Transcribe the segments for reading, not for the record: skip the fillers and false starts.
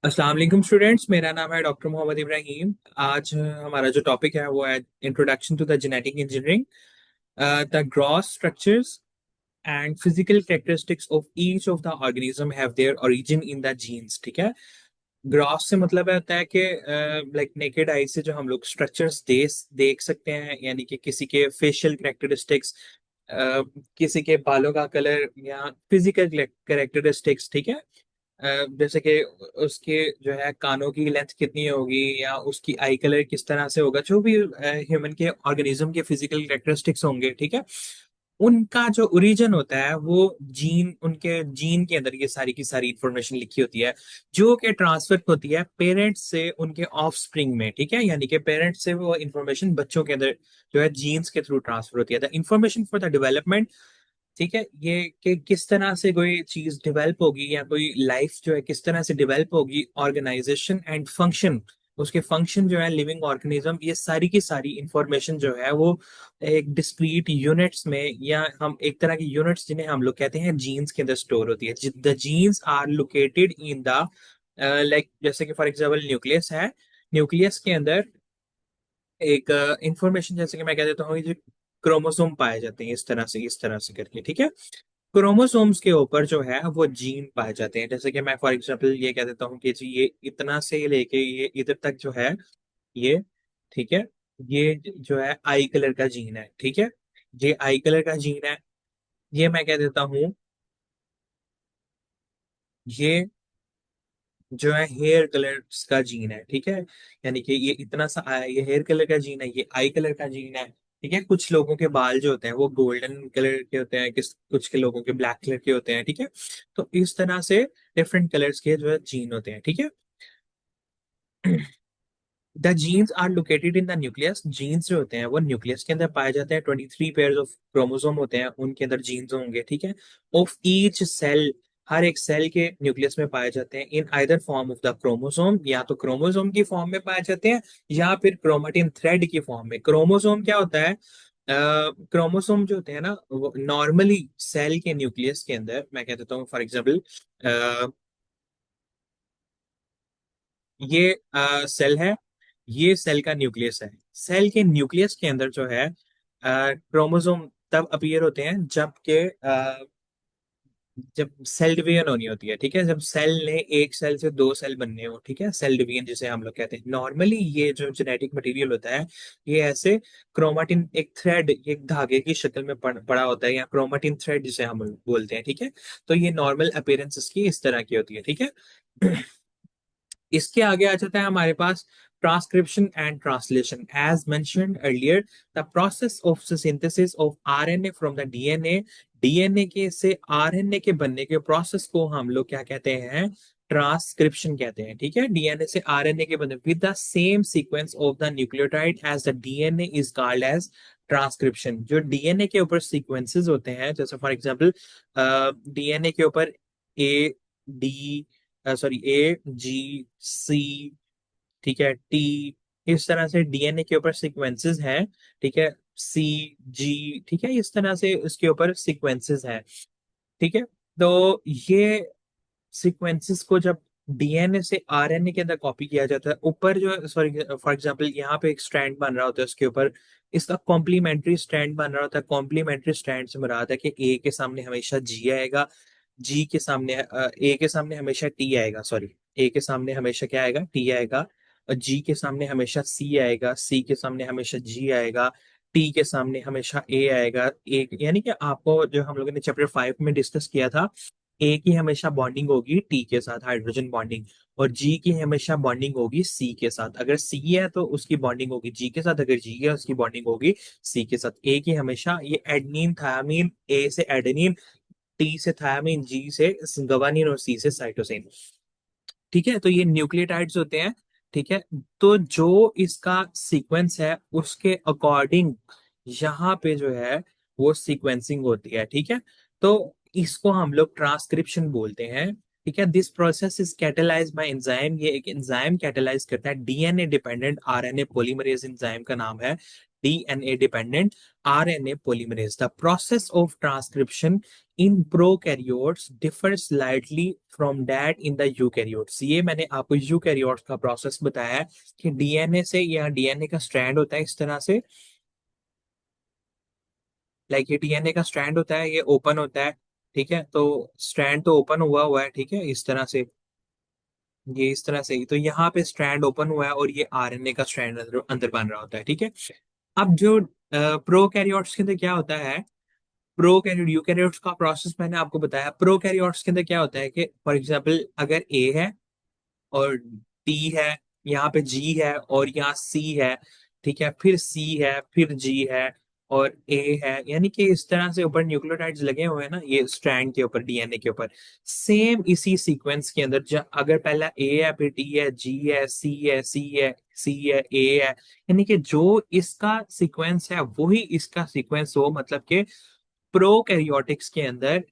अस्सलाम वालेकुम स्टूडेंट्स, मेरा नाम है डॉक्टर मोहम्मद इब्राहिम। आज हमारा जो टॉपिक है वो है introduction to the genetic engineering, the gross structures and physical characteristics of each of the organism have their origin in the genes. ठीक है। ग्रॉस से मतलब होता है कि लाइक नेकेड आई से जो हम लोग स्ट्रक्चर्स देख सकते हैं, यानी कि किसी के फेशियल कैरेक्टरिस्टिक्स, किसी के बालों का कलर या फिजिकल कैरेक्टरिस्टिक्स। ठीक है। जैसे कि उसके जो है कानों की लेंथ कितनी होगी या उसकी आई कलर किस तरह से होगा, जो भी ह्यूमन के ऑर्गेनिज्म के फिजिकल कैरेक्टरिस्टिक्स होंगे। ठीक है। उनका जो ओरिजिन होता है वो जीन, उनके जीन के अंदर ये सारी की सारी इंफॉर्मेशन लिखी होती है, जो कि ट्रांसफर होती है पेरेंट्स से उनके ऑफ स्प्रिंग में। ठीक है। यानी कि पेरेंट्स से वो इंफॉर्मेशन बच्चों के अंदर जो है जीन्स के थ्रू ट्रांसफर होती है, the information for the development. ठीक है। ये कि किस तरह से कोई चीज डेवलप होगी या कोई लाइफ जो है किस तरह से डेवलप होगी, ऑर्गेनाइजेशन एंड फंक्शन, उसके फंक्शन जो है लिविंग ऑर्गेनिज्म, ये सारी की सारी इंफॉर्मेशन जो है वो एक डिस्क्रीट यूनिट्स में, या हम एक तरह की यूनिट्स जिन्हें हम लोग कहते हैं जीन्स के अंदर स्टोर होती है। The genes are located in the like, जैसे कि फॉर एग्जाम्पल न्यूक्लियस है, न्यूक्लियस के अंदर एक इंफॉर्मेशन, जैसे कि मैं कह देता हूँ, जो क्रोमोसोम पाए जाते हैं इस तरह से करके। ठीक है। क्रोमोसोम्स के ऊपर जो है वो जीन पाए जाते हैं। जैसे कि मैं फॉर एग्जांपल ये कह देता हूँ कि जी ये इतना से लेके ये इधर तक जो है ये, ठीक है, ये जो है आई कलर का जीन है। ठीक है। ये आई कलर का जीन है। ये मैं कह देता हूँ ये जो है हेयर कलर का जीन है। ठीक है। यानी कि ये इतना सा ये हेयर कलर का जीन है, ये आई कलर का जीन है। ठीक है। कुछ लोगों के बाल जो होते हैं वो गोल्डन कलर के होते हैं, कुछ के लोगों के ब्लैक कलर के होते हैं। ठीक है। तो इस तरह से डिफरेंट कलर्स के जो है जीन होते हैं। ठीक है। The genes are located in the nucleus. Genes जो होते हैं वो न्यूक्लियस के अंदर पाए जाते हैं। 23 पेयर ऑफ क्रोमोसोम होते हैं, उनके अंदर जीन्स होंगे। ठीक है। ऑफ ईच सेल, हर एक सेल के न्यूक्लियस में पाए जाते हैं in either form of the chromosome, या तो क्रोमोसोम की फॉर्म में पाए जाते हैं या फिर क्रोमेटिन थ्रेड की फॉर्म में। क्रोमोसोम क्या होता है? क्रोमोसोम जो होते हैं ना, वो नॉर्मली सेल के न्यूक्लियस के अंदर, मैं कह देता हूँ फॉर एग्जाम्पल ये सेल है, ये सेल का न्यूक्लियस है। सेल के न्यूक्लियस के अंदर जो है क्रोमोसोम तब अपीयर होते हैं जब सेल डिवीजन होनी होती है। ठीक है। जब सेल ने एक सेल से दो सेल बनने हो। ठीक है। सेल डिवीजन जिसे हम लोग कहते हैं। नॉर्मली ये जो जेनेटिक मटेरियल होता है ये ऐसे क्रोमेटिन, एक थ्रेड, एक धागे की शक्ल में पड़ा होता है, या क्रोमेटिन थ्रेड जिसे हम बोलते हैं। ठीक है। तो ये नॉर्मल अपीयरेंस इसकी इस तरह की होती है। ठीक है। इसके आगे आ जाता है हमारे पास transcription and translation. As mentioned earlier, the process of synthesis of RNA from the DNA, DNA के से आरएनए के बनने के प्रोसेस को हम लोग क्या कहते हैं? ट्रांसक्रिप्शन कहते हैं। ठीक है। डीएनए से आरएनए के बनने with the same sequence of the nucleotide as the DNA is called as transcription. जो डीएनए के ऊपर सीक्वेंसेस होते हैं, जैसे फॉर एग्जांपल डीएनए के ऊपर ए डी, सॉरी, ए जी सी, ठीक है, टी, इस तरह से डीएनए के ऊपर सीक्वेंसेस हैं। ठीक है। सी, जी, ठीक है, इस तरह से इसके ऊपर सीक्वेंसेस हैं। ठीक है। तो ये सीक्वेंसेस को जब डीएनए से आरएनए के अंदर कॉपी किया जाता है, ऊपर जो, सॉरी, फॉर एग्जांपल यहाँ पे एक स्ट्रैंड बन रहा होता है, उसके ऊपर इसका कॉम्प्लीमेंट्री स्ट्रैंड बन रहा होता है। कॉम्प्लीमेंट्री स्ट्रैंड से मुराद है कि ए के सामने हमेशा जी आएगा, जी के सामने ए के सामने हमेशा टी आएगा, सॉरी, ए के सामने हमेशा क्या आएगा? टी आएगा। और जी के सामने हमेशा सी आएगा, सी के सामने हमेशा जी आएगा, टी के सामने हमेशा ए आएगा। ए यानी कि आपको जो हम लोगों ने चैप्टर 5 में डिस्कस किया था, ए की हमेशा बॉन्डिंग होगी टी के साथ, हाइड्रोजन बॉन्डिंग, और जी की हमेशा बॉन्डिंग होगी सी के साथ। अगर सी है तो उसकी बॉन्डिंग होगी जी के साथ, अगर जी है उसकी बॉन्डिंग होगी सी के साथ। ए की हमेशा ये एडनीन थायमीन, ए से एडेनिन, टी से थायमीन, जी से गवानीन और सी से साइटोसिन। ठीक है। तो ये न्यूक्लियोटाइड्स होते हैं। ठीक है। तो जो इसका सीक्वेंस है उसके अकॉर्डिंग यहाँ पे जो है वो सीक्वेंसिंग होती है। ठीक है। तो इसको हम लोग ट्रांसक्रिप्शन बोलते हैं। ठीक है। This process is catalysed bye enzyme. ये एक एंजाइम कैटेलाइज करता है, DNA dependent RNA polymerase enzyme का नाम है। DNA dependent RNA polymerase. The process of transcription in prokaryotes differs slightly from that in the eukaryotes. ये मैंने आपको यूकैरियोट्स का प्रोसेस बताया है कि डीएनए से या डीएनए का स्ट्रैंड होता है इस तरह से, लाइक ये डीएनए का स्ट्रैंड होता है, ये ओपन होता है, ठीक है, तो स्ट्रैंड तो ओपन हुआ हुआ है, ठीक है, इस तरह से, ये इस तरह से ही, तो यहाँ पे स्ट्रैंड ओपन हुआ है और ये आरएनए का स्ट्रैंड अंदर अंदर बन रहा होता है, ठीक है। अब जो प्रोकैरियोट्स के अंदर क्या होता है, प्रोकैरियोट यूकैरियोट्स का प्रोसेस मैंने आपको बताया। प्रोकैरियोट्स के अंदर क्या होता है कि फॉर एग्जांपल अगर ए है और टी है, यहाँ पे जी है और यहाँ सी है, ठीक है, फिर सी है, फिर जी है और ए है, यानी कि इस तरह से ऊपर न्यूक्लियोटाइड्स लगे हुए हैं ना ये स्ट्रैंड के ऊपर, डीएनए के ऊपर। सेम इसी सीक्वेंस के अंदर अगर पहला ए है, फिर टी है, जी है, सी है, सी है, ए है, यानी कि जो इसका सीक्वेंस है वही इसका सीक्वेंस हो, मतलब कि प्रोकैरियोटिक्स के अंदर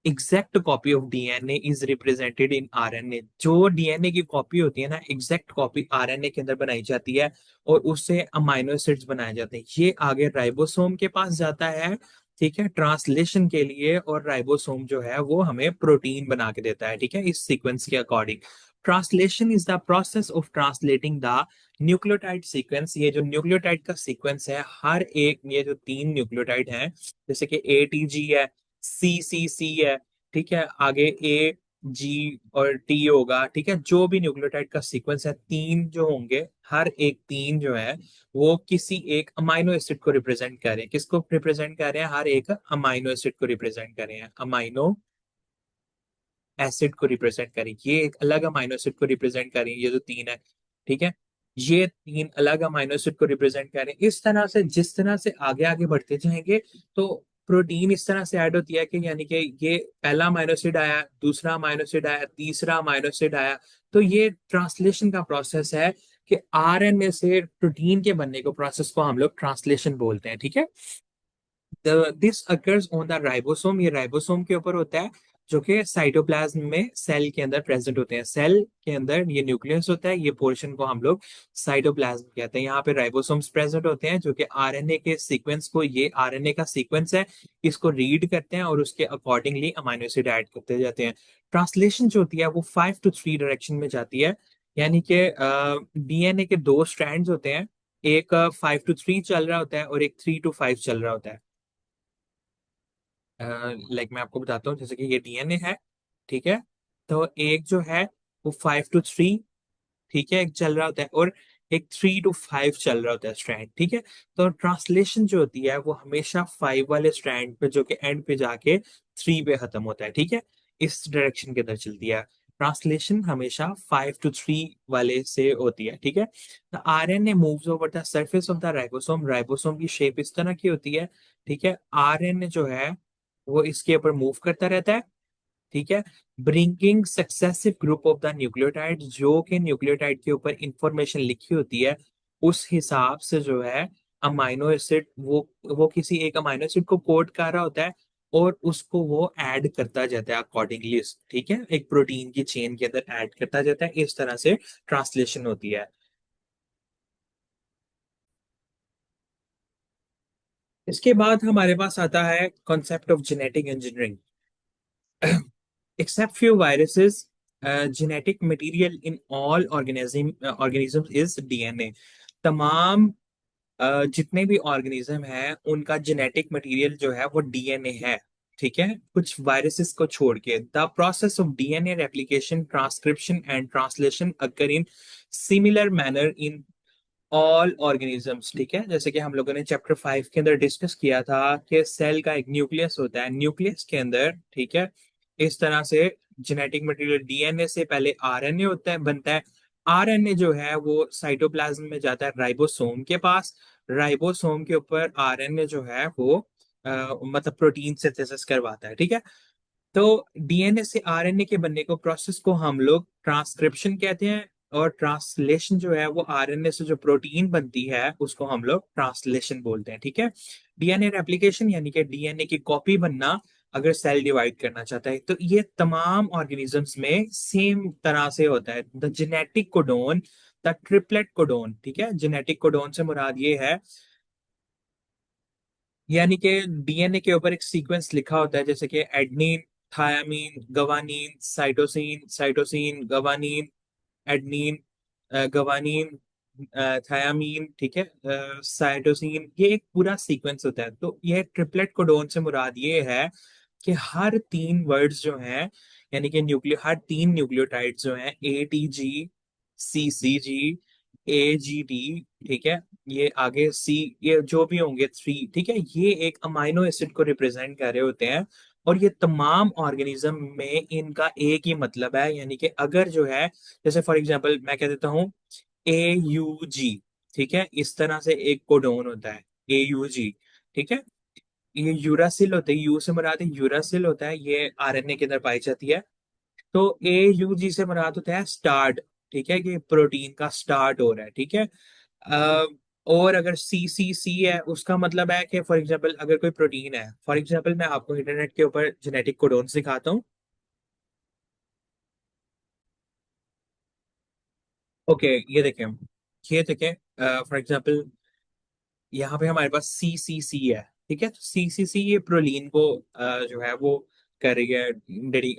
exact copy of DNA is represented in RNA. जो डीएनए की कॉपी होती है ना, एग्जैक्ट कॉपी आरएनए के अंदर बनाई जाती है और उससे अमाइनो एसिड्स बनाए जाते हैं। ये आगे राइबोसोम के पास जाता है, ठीक है, ट्रांसलेशन के लिए, और राइबोसोम जो है वो हमें प्रोटीन बना के देता है, ठीक है, इस सीक्वेंस के according. Translation is the process of translating the nucleotide sequence. ये जो न्यूक्लियोटाइड का सीक्वेंस है, हर एक, ये जो तीन न्यूक्लियोटाइड हैं, जैसे कि ATG है, CCC है, ठीक है, आगे AG और T होगा, ठीक है, जो भी न्यूक्लियोटाइड का सीक्वेंस है, तीन जो होंगे, हर एक तीन जो है वो किसी एक अमाइनो एसिड को रिप्रेजेंट कर रहे हैं। किसको रिप्रेजेंट कर रहे हैं? हर एक अमाइनो एसिड को रिप्रेजेंट कर रहे हैं, अमाइनो एसिड को रिप्रेजेंट करें, ये एक अलग अमाइनो एसिड को रिप्रेजेंट करें, ये जो तीन है, ठीक है, ये तीन अलग अमाइनो एसिड को रिप्रेजेंट करें। इस तरह से जिस तरह से आगे आगे बढ़ते जाएंगे तो प्रोटीन इस तरह से ऐड होती है कि यानी कि ये पहला अमाइनो एसिड आया, दूसरा अमाइनो एसिड आया, तीसरा अमाइनो एसिड आया, तो ये ट्रांसलेशन का प्रोसेस है कि आरएनए से प्रोटीन के बनने को प्रोसेस को हम लोग ट्रांसलेशन बोलते हैं, ठीक है। This occurs on the ribosome, ये राइबोसोम के ऊपर होता है, जो कि साइटोप्लाज्म में सेल के अंदर प्रेजेंट होते हैं। सेल के अंदर ये न्यूक्लियस होता है, ये पोर्शन को हम लोग साइटोप्लाज्म कहते हैं। यहाँ पे राइबोसोम्स प्रेजेंट होते हैं जो कि आरएनए के सीक्वेंस को, ये आरएनए का सीक्वेंस है, इसको रीड करते हैं और उसके अकॉर्डिंगली अमाइनो एसिड ऐड करते जाते हैं। ट्रांसलेशन जो होती है वो 5 to 3 डायरेक्शन में जाती है, यानी कि डीएनए के दो स्ट्रैंड्स होते हैं, एक 5 to 3 चल रहा होता है और एक 3 to 5 चल रहा होता है। लाइक मैं आपको बताता हूँ, जैसे कि ये डीएनए है, ठीक है, तो एक जो है वो 5 to 3, ठीक है, एक चल रहा होता है, और एक 3 to 5 चल रहा होता है स्ट्रैंड, ठीक है। तो ट्रांसलेशन जो होती है वो हमेशा 5 वाले स्ट्रैंड पे, जो कि एंड पे जाके 3 पे खत्म होता है, ठीक है, इस डायरेक्शन के अंदर चलती है। ट्रांसलेशन हमेशा 5 to 3 वाले से होती है, ठीक है। The RNA moves over the surface of the ribosome, ribosome की शेप इस तरह की होती है, ठीक है, आरएनए जो है वो इसके ऊपर मूव करता रहता है, ठीक है, bringing successive group of the nucleotide, जो कि न्यूक्लियोटाइड के ऊपर इंफॉर्मेशन लिखी होती है उस हिसाब से जो है अमाइनो एसिड, वो किसी एक अमाइनो एसिड को कोड कर रहा होता है और उसको वो ऐड करता जाता है अकॉर्डिंगली, ठीक है, एक प्रोटीन की चेन के अंदर ऐड करता जाता है। इस तरह से ट्रांसलेशन होती है। इसके बाद हमारे पास आता है concept of genetic engineering. except few viruses, genetic material in all organisms is DNA। तमाम जितने भी ऑर्गेनिज्म हैं उनका जेनेटिक मटेरियल जो है वो डीएनए है, ठीक है, कुछ वायरसेस को छोड़ के। The process of DNA replication, transcription and translation occur in similar manner in all organisms, ठीक है, जैसे कि हम लोगों ने चैप्टर 5 के अंदर डिस्कस किया था कि सेल का एक न्यूक्लियस होता है, न्यूक्लियस के अंदर, ठीक है, इस तरह से जेनेटिक मटेरियल डीएनए से पहले आरएनए होता है, बनता है। आरएनए जो है वो साइटोप्लाज्म में जाता है राइबोसोम के पास, राइबोसोम के ऊपर आरएनए जो है वो मतलब प्रोटीन सिंथेसिस करवाता है, ठीक है। तो डीएनए से आरएनए के बनने को प्रोसेस को हम लोग ट्रांसक्रिप्शन कहते हैं, और ट्रांसलेशन जो है वो आरएनए से जो प्रोटीन बनती है उसको हम लोग ट्रांसलेशन बोलते हैं, ठीक है। डीएनए रेप्लिकेशन यानी कि डीएनए की कॉपी बनना, अगर सेल डिवाइड करना चाहता है, तो ये तमाम ऑर्गेनिजम्स में सेम तरह से होता है। The genetic codon, the triplet codon, ठीक है, जेनेटिक कोडोन से मुराद ये है यानी कि डीएनए के ऊपर एक सीक्वेंस लिखा होता है, जैसे कि एडनीन, thiamine, guanine, cytosine, cytosine, guanine, एडनीन, guanine, thiamine, ठीक है, साइटोसिन, ये एक पूरा सीक्वेंस होता है। तो ये ट्रिपलेट कोडोन से मुराद ये है कि हर तीन वर्ड्स जो हैं, यानी कि न्यूक्लियो हर तीन न्यूक्लियोटाइड जो हैं, ATG, CCG, AGD, ठीक है, ये आगे सी, ये जो भी होंगे थ्री, ठीक है, ये एक अमाइनो एसिड को रिप्रेजेंट कर रहे होते हैं। और ये तमाम ऑर्गेनिज्म में इनका एक ही मतलब है, यानी कि अगर जो है, जैसे फॉर एग्जांपल मैं कह देता हूँ AUG, ठीक है, इस तरह से एक कोडोन होता है AUG, ठीक है। ये यूरासिल होते हैं, यू से मुराद है यूरासिल होता है, ये RNA के अंदर पाई जाती है। तो AUG से मुराद होता है स्टार्ट, ठीक है, कि प्रोटीन का स्टार्ट हो रहा है, ठीक है। अ, और अगर CCC है, उसका मतलब है कि फॉर एग्जांपल अगर कोई प्रोटीन है, फॉर एग्जांपल मैं आपको इंटरनेट के ऊपर जेनेटिक कोडोन दिखाता हूँ। ओके, ये देखें, फॉर एग्जांपल यहाँ पे हमारे पास CCC है, ठीक है। तो CCC ये प्रोलीन को जो है वो कर रही है,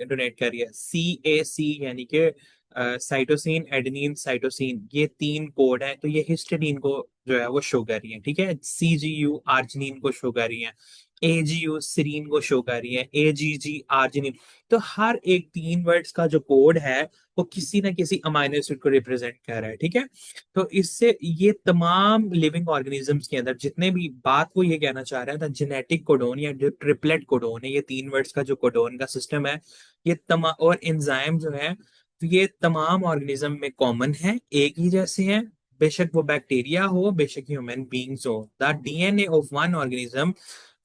डोनेट कर रही है। CAC यानी कि साइटोसिन, एडेनिन, साइटोसिन, ये तीन कोड हैं, तो ये हिस्टडीन को जो है वो शो कर रही है, ठीक है। CGU आर्जिनिन को शो कर रही है, AGU सीरीन को शो कर रही है, AGG आर्जिनिन। तो हर एक तीन वर्ड्स का जो कोड है वो किसी ना किसी अमाइनो एसिड को रिप्रेजेंट कर रहा है, ठीक है। तो इससे ये तमाम लिविंग ऑर्गेनिजम्स के अंदर जितने भी, बात वो ये कहना चाह रहा था, जेनेटिक कोडोन या जो ट्रिपलेट कोडोन है, ये तीन वर्ड्स का जो कोडोन का सिस्टम है, ये तमाम और एंजाइम जो है, तो ये तमाम ऑर्गेनिज्म में कॉमन है, एक ही जैसे हैं। बेशक वो बैक्टीरिया हो, बेशक ह्यूमन बींग्स हो, the DNA of one organism,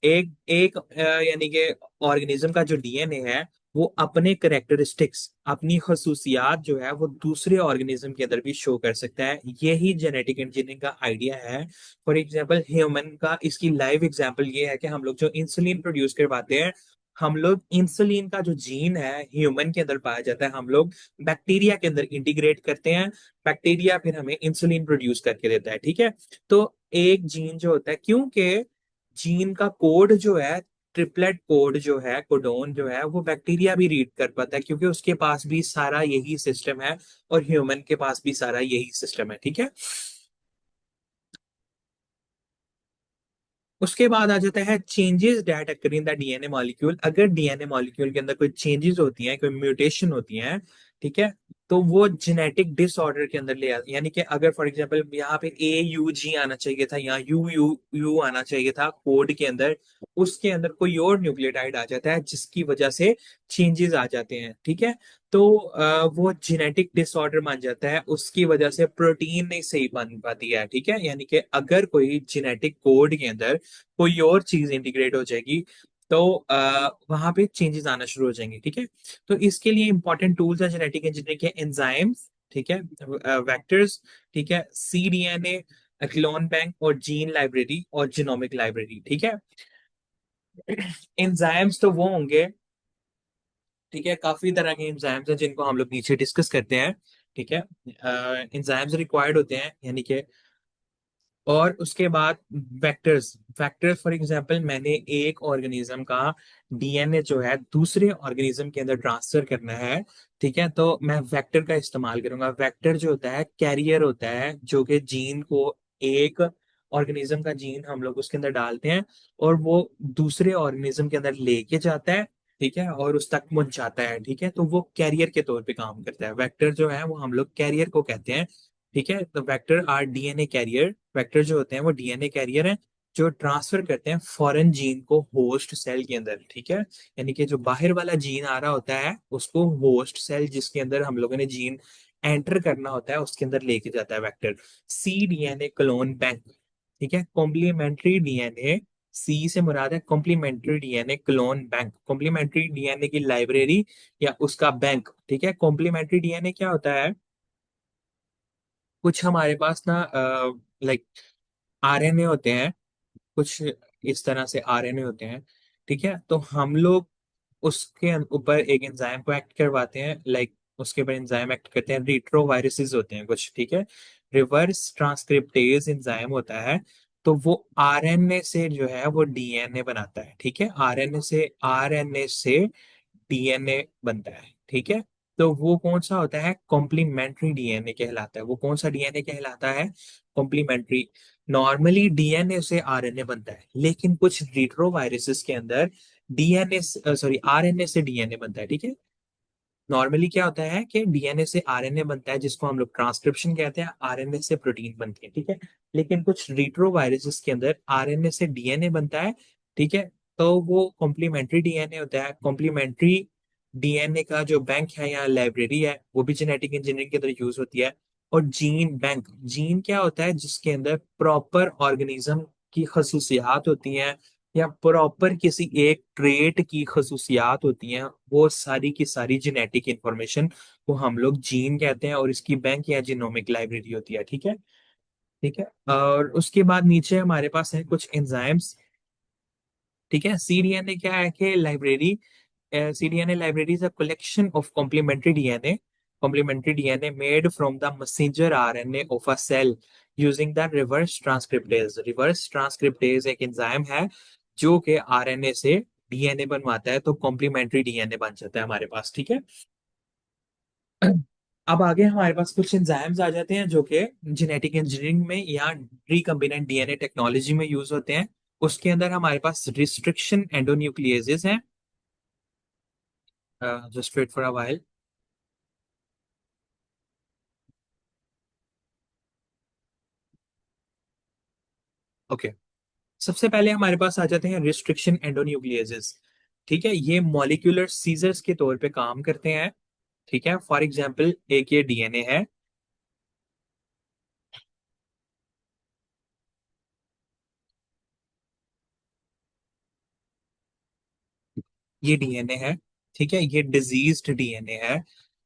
एक एक यानी कि ऑर्गेनिज्म का जो डीएनए है, वो अपने करेक्टरिस्टिक्स, अपनी खसूसियात जो है वो दूसरे ऑर्गेनिज्म के अंदर भी शो कर सकता है। यही जेनेटिक इंजीनियरिंग का आइडिया है। फॉर एग्जांपल ह्यूमन का, इसकी लाइव एग्जांपल ये है कि हम लोग जो इंसुलिन प्रोड्यूस करवाते हैं, हम लोग इंसुलिन का जो जीन है ह्यूमन के अंदर पाया जाता है, हम लोग बैक्टीरिया के अंदर इंटीग्रेट करते हैं, बैक्टीरिया फिर हमें इंसुलिन प्रोड्यूस करके देता है, ठीक है। तो एक जीन जो होता है, क्योंकि जीन का कोड जो है, ट्रिपलेट कोड जो है, कोडोन जो है, वो बैक्टीरिया भी रीड कर पाता है, क्योंकि उसके पास भी सारा यही सिस्टम है, और ह्यूमन के पास भी सारा यही सिस्टम है, ठीक है। उसके बाद आ जाता है changes that occur in the DNA molecule. अगर डीएनए मॉलिक्यूल के अंदर कोई चेंजेस होती हैं, कोई म्यूटेशन होती हैं, ठीक है, तो वो जेनेटिक डिसऑर्डर के अंदर ले आती, यानी कि अगर फॉर एग्जांपल यहाँ पे AUG आना चाहिए था, यहाँ यू यू यू आना चाहिए था कोड के अंदर, उसके अंदर कोई और न्यूक्लियोटाइड आ जाता है जिसकी वजह से चेंजेस आ जाते हैं, ठीक है। तो वो जेनेटिक डिसऑर्डर मान जाता है, उसकी वजह से प्रोटीन नहीं सही बन पाती है, ठीक है। यानी कि अगर कोई जेनेटिक कोड के अंदर कोई और चीज इंटीग्रेट हो जाएगी, तो वहां पे चेंजेस आना शुरू हो जाएंगे, ठीक है। तो इसके लिए इंपॉर्टेंट टूल्स है जेनेटिक इंजीनियरिंग के, एंजाइम्स, ठीक है, वेक्टर्स, ठीक है, cDNA, क्लोन बैंक, और जीन लाइब्रेरी और जीनोमिक लाइब्रेरी, ठीक है। एंजाइम्स तो वो होंगे, ठीक है, काफी तरह के एंजाइम्स हैं जिनको हम लोग नीचे डिस्कस करते हैं, ठीक है। एंजाइम्स रिक्वायर्ड होते हैं, यानी कि, और उसके बाद वेक्टर्स, वेक्टर्स फॉर एग्जांपल मैंने एक ऑर्गेनिज्म का डीएनए जो है दूसरे ऑर्गेनिज्म के अंदर ट्रांसफर करना है, ठीक है, तो मैं वेक्टर का इस्तेमाल करूंगा। वेक्टर जो होता है कैरियर होता है, जो कि जीन को, एक ऑर्गेनिज्म का जीन हम लोग उसके अंदर डालते हैं, और वो दूसरे ऑर्गेनिज्म के अंदर लेके जाता है, ठीक है, और उस तक पहुंचाता है, ठीक है। तो वो कैरियर के तौर पे काम करता है, वेक्टर जो है वो हम लोग कैरियर को कहते हैं, ठीक है। तो vector are DNA carrier, vector जो होते हैं वो डीएनए कैरियर हैं, जो ट्रांसफर करते हैं फॉरेन जीन को होस्ट सेल के अंदर, ठीक है। यानी कि जो बाहर वाला जीन आ रहा होता है, उसको होस्ट सेल जिसके अंदर हम लोगों ने जीन एंटर करना होता है, उसके अंदर लेके जाता है वेक्टर। cDNA क्लोन बैंक, ठीक है, कॉम्प्लीमेंट्री डीएनए, सी से मुराद है complementary DNA clone bank, complementary DNA की लाइब्रेरी या उसका बैंक, ठीक है। कॉम्प्लीमेंट्री डीएनए क्या होता है, कुछ हमारे पास ना, लाइक RNA होते हैं, कुछ इस तरह से RNA होते हैं, ठीक है। तो हम लोग उसके ऊपर एक एंजाइम को एक्ट करवाते हैं, लाइक उसके ऊपर एंजाइम एक्ट करते हैं, रिट्रोवायरसेस होते हैं कुछ, ठीक है। रिवर्स ट्रांसक्रिप्टेज एंजाइम होता है, तो वो आरएनए से जो है वो डीएनए बनाता है, ठीक है। आरएनए से डीएनए बनता है, ठीक है। तो वो कौन सा होता है, कॉम्प्लीमेंट्री डीएनए कहलाता है। वो कौन सा डीएनए कहलाता है, कॉम्प्लीमेंट्री। नॉर्मली डीएनए से आरएनए बनता है, लेकिन कुछ रिट्रोवायरसेस के अंदर डीएनए सॉरी आरएनए से डीएनए बनता है, ठीक है। नॉर्मली क्या होता है कि डीएनए से आरएनए बनता है, जिसको हम लोग ट्रांसक्रिप्शन कहते हैं, आरएनए से प्रोटीन बनती है, ठीक है। लेकिन कुछ रिट्रोवायरसेस के अंदर आरएनए से डीएनए बनता है, ठीक है। तो वो कॉम्प्लीमेंट्री डीएनए होता है। कॉम्प्लीमेंट्री डीएनए का जो बैंक है या लाइब्रेरी है, वो भी जेनेटिक इंजीनियरिंग के अंदर यूज होती है। और जीन बैंक, जीन क्या होता है, जिसके अंदर प्रॉपर ऑर्गेनिज्म की खसूसियात होती हैं, या प्रॉपर किसी एक ट्रेट की खसूसियात होती हैं, वो सारी की सारी जेनेटिक इंफॉर्मेशन को हम लोग जीन कहते हैं, और इसकी बैंक या जीनोमिक लाइब्रेरी होती है, ठीक है। ठीक है, और उसके बाद नीचे हमारे पास है कुछ एंजाइम्स, ठीक है। सीडीएनए क्या है कि library, cDNA library is a collection of complementary DNA made from the messenger RNA of a cell using the reverse transcriptase। reverse transcriptase एक एंजाइम है जो कि आरएनए से डीएनए बनवाता है, तो कॉम्प्लीमेंट्री डीएनए बन जाता है हमारे पास, ठीक है। अब आगे हमारे पास कुछ एंजाइम्स आ जाते हैं जो कि जेनेटिक इंजीनियरिंग में या रिकम्बिनेंट डीएनए टेक्नोलॉजी में यूज होते हैं। उसके अंदर हमारे पास रिस्ट्रिक्शन एंडोन्यूक्लियेजेस हैं। Just wait for a while। Okay, सबसे पहले हमारे पास आ जाते हैं रिस्ट्रिक्शन एंडोन्यूक्लियेजेस, ठीक है। ये मॉलिक्यूलर सीजर्स के तौर पे काम करते हैं, ठीक है। फॉर एग्जांपल एक ये डीएनए है, ये डीएनए है, ठीक है। ये डिजीज्ड डीएनए है,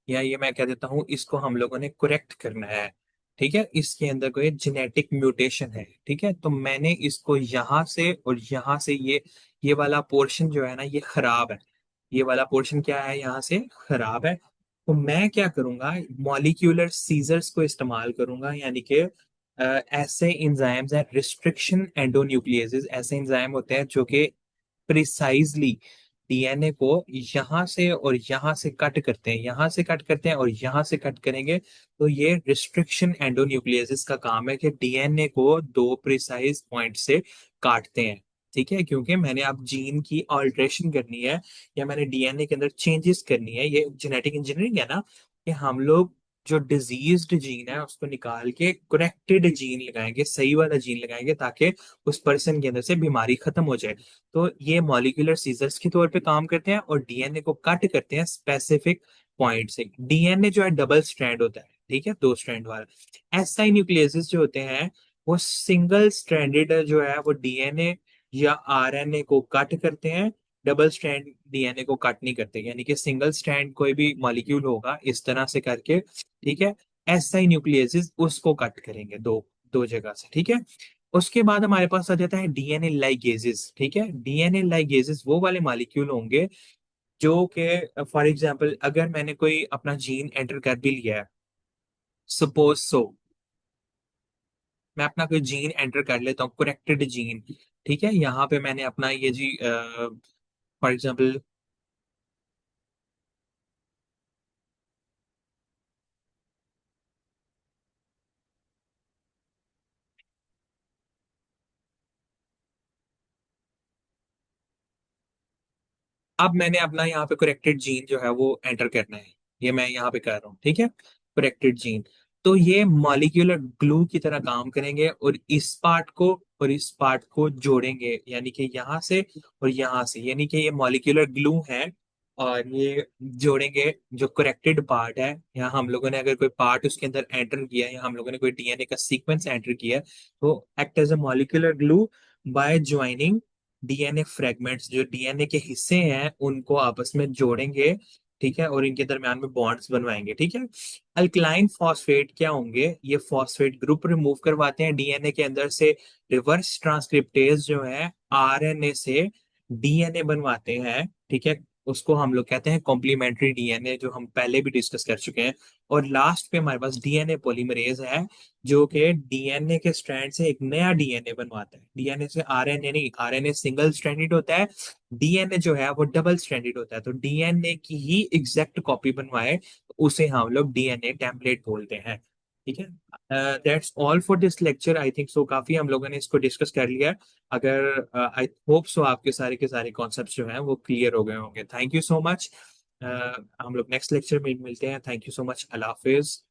या ये मैं कह देता हूं, इसको हम लोगों ने करेक्ट करना है, ठीक है। इसके अंदर कोई जेनेटिक म्यूटेशन है, ठीक है। तो मैंने इसको यहां से और यहां से, ये वाला पोर्शन जो है ना, ये खराब है। ये वाला पोर्शन क्या है, यहाँ से खराब है। तो मैं क्या करूंगा, मॉलिक्यूलर सीजर्स को इस्तेमाल करूंगा, यानी कि ऐसे एंजाइम्स हैं, रिस्ट्रिक्शन एंडोन्यूक्लियेजेस, ऐसे एंजाइम होते हैं जो कि प्रिसाइजली डीएनए को यहां से और यहां से कट करते हैं, यहां से कट करते हैं और यहां से कट करेंगे। तो ये रिस्ट्रिक्शन एंडोन्यूक्लियसिस का काम है कि डीएनए को दो प्रिसाइज पॉइंट से काटते हैं, ठीक है। क्योंकि मैंने अब जीन की ऑल्ट्रेशन करनी है, या मैंने डीएनए के अंदर चेंजेस करनी है, ये जेनेटिक इंजीनियरिंग है ना, कि हम लोग जो डिजीज्ड जीन है उसको निकाल के करेक्टेड जीन लगाएंगे, सही वाला जीन लगाएंगे, ताकि उस पर्सन के अंदर से बीमारी खत्म हो जाए। तो ये मॉलिक्यूलर सीजर्स के तौर पे काम करते हैं और डीएनए को कट करते हैं स्पेसिफिक पॉइंट से। डीएनए जो है डबल स्ट्रैंड होता है, ठीक है, दो स्ट्रैंड वाला। एसआई न्यूक्लियसेस जो होते हैं, वो सिंगल स्ट्रैंडेड जो है वो डीएनए या आरएनए को कट करते हैं, डबल स्ट्रैंड डीएनए को कट नहीं करते। यानी कि सिंगल स्ट्रैंड कोई भी मॉलिक्यूल होगा इस तरह से करके, ठीक है, एसआई न्यूक्लियसेस उसको कट करेंगे दो दो जगह से, ठीक है। उसके बाद हमारे पास आ जाता है डीएनए लाइगेजेस, ठीक है। डीएनए लाइगेजेस वो वाले मॉलिक्यूल होंगे जो कि, फॉर एग्जांपल, अगर मैंने कोई अपना जीन एंटर कर भी लिया है, सपोज सो, मैं अपना कोई जीन एंटर कर लेता हूँ, करेक्टेड जीन, ठीक है। यहाँ पे मैंने अपना ये जी, फॉर एग्जांपल, अब मैंने अपना यहाँ पे करेक्टेड जीन जो है वो एंटर करना है, ये मैं यहाँ पे कर रहा हूँ, ठीक है, करेक्टेड जीन। तो ये मॉलिक्यूलर ग्लू की तरह काम करेंगे, और इस पार्ट को और इस पार्ट को जोड़ेंगे, यानी कि यहाँ से और यहाँ से, यानी कि ये मॉलिक्यूलर ग्लू है। और ये जोड़ेंगे जो करेक्टेड पार्ट है, यहाँ हम लोगों ने अगर कोई पार्ट उसके अंदर एंटर किया है, या हम लोगों ने कोई डीएनए का सीक्वेंस एंटर किया है, तो act as a molecular glue by joining DNA fragments. जो डीएनए के हिस्से हैं उनको आपस में जोड़ेंगे, ठीक है, और इनके दरम्यान में बॉन्ड्स बनवाएंगे, ठीक है। अल्कलाइन फॉस्फेट क्या होंगे, ये फॉस्फेट ग्रुप रिमूव करवाते हैं डीएनए के अंदर से। रिवर्स ट्रांसक्रिप्टेज जो है आरएनए से डीएनए बनवाते हैं, ठीक है। उसको हम लोग कहते हैं कॉम्प्लीमेंट्री डीएनए, जो हम पहले भी डिस्कस कर चुके हैं। और लास्ट पे हमारे पास डीएनए पॉलीमरेज है, जो कि डीएनए के स्ट्रैंड से एक नया डीएनए बनवाता है। डीएनए से आरएनए नहीं, आरएनए सिंगल स्ट्रैंडेड होता है, डीएनए जो है वो डबल स्ट्रैंडेड होता है। तो डीएनए की ही एग्जैक्ट कॉपी बनवाए, उसे हम लोग डीएनए टेम्पलेट बोलते हैं। ठीक है, that's all for this lecture I think so. काफी हम लोगों ने इसको डिस्कस कर लिया है। अगर आई होप सो आपके सारे के सारे कॉन्सेप्ट जो हैं वो क्लियर हो गए होंगे। Thank you so much. हम लोग नेक्स्ट लेक्चर में मिलते हैं। Thank you so much. Allah Hafiz.